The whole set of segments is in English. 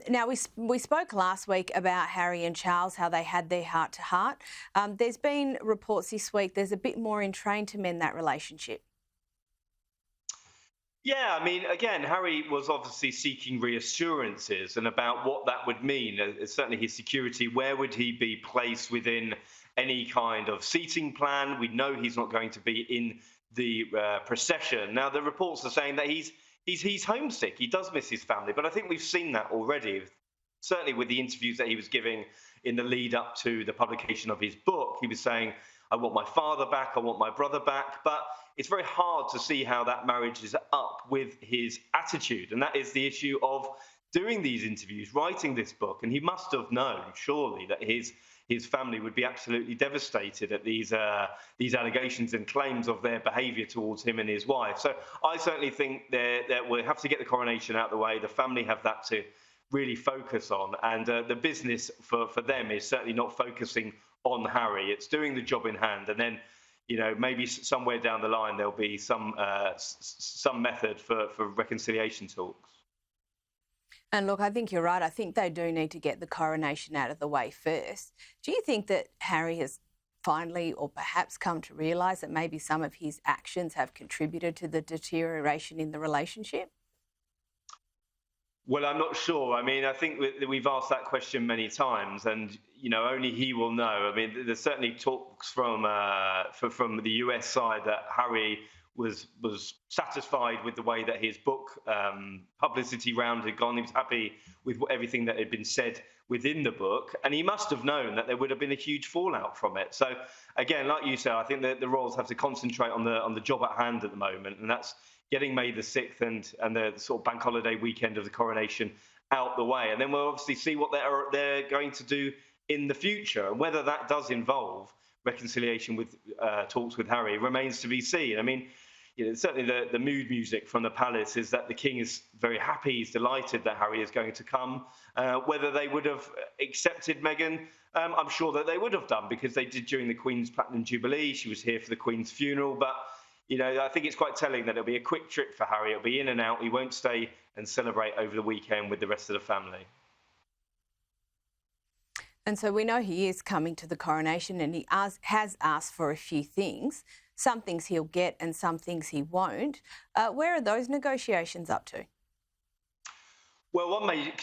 Now, we spoke last week about Harry and Charles, how they had their heart-to-heart. There's been reports this week there's a bit more in train to mend that relationship. Yeah, I mean, again, Harry was obviously seeking reassurances and about what that would mean. Certainly his security, where would he be placed within any kind of seating plan? We know he's not going to be in the procession. Now, the reports are saying that he's homesick. He does miss his family, but I think we've seen that already. Certainly with the interviews that he was giving in the lead up to the publication of his book, he was saying, I want my father back, I want my brother back. But it's very hard to see how that marriage is up with his attitude. And that is the issue of doing these interviews, writing this book. And he must have known, surely, that his family would be absolutely devastated at these allegations and claims of their behaviour towards him and his wife. So I certainly think that we'll have to get the coronation out of the way. The family have that to really focus on. And the business for them is certainly not focusing on Harry. It's doing the job in hand. And then, maybe somewhere down the line, there'll be some method for reconciliation talks. And look, I think you're right. I think they do need to get the coronation out of the way first. Do you think that Harry has finally or perhaps come to realise that maybe some of his actions have contributed to the deterioration in the relationship? Well, I'm not sure. I mean, I think we've asked that question many times, and only he will know. I mean, there's certainly talks from the US side that Harry was satisfied with the way that his book publicity round had gone. He was happy with everything that had been said within the book, and he must have known that there would have been a huge fallout from it. So, again, like you said, I think that the Royals have to concentrate on the job at hand at the moment, and that's getting May the 6th and the sort of bank holiday weekend of the coronation out the way. And then we'll obviously see what they're going to do in the future. And whether that does involve reconciliation with talks with Harry remains to be seen. I mean, certainly the mood music from the palace is that the king is very happy, he's delighted that Harry is going to come. Whether they would have accepted Meghan, I'm sure that they would have done, because they did during the Queen's Platinum Jubilee. She was here for the Queen's funeral, but I think it's quite telling that it'll be a quick trip for Harry. It'll be in and out. He won't stay and celebrate over the weekend with the rest of the family. And so we know he is coming to the coronation, and he has asked for a few things. Some things he'll get and some things he won't. Where are those negotiations up to? Well, one may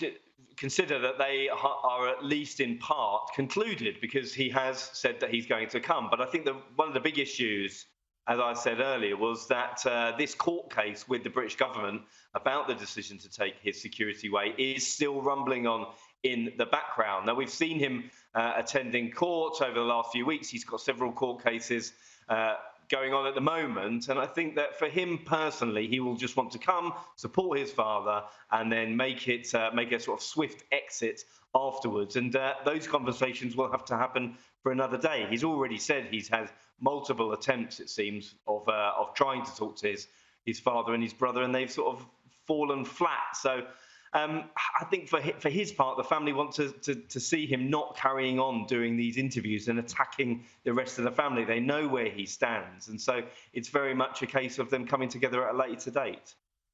consider that they are at least in part concluded, because he has said that he's going to come. But I think one of the big issues, as I said earlier, was that this court case with the British government about the decision to take his security away is still rumbling on in the background. Now, we've seen him attending court over the last few weeks. He's got several court cases going on at the moment. And I think that for him personally, he will just want to come, support his father, and then make a sort of swift exit afterwards. And those conversations will have to happen for another day. He's already said he's had multiple attempts, it seems, of trying to talk to his father and his brother, and they've sort of fallen flat. So I think for his part, the family want to see him not carrying on doing these interviews and attacking the rest of the family. They know where he stands, and so it's very much a case of them coming together at a later date.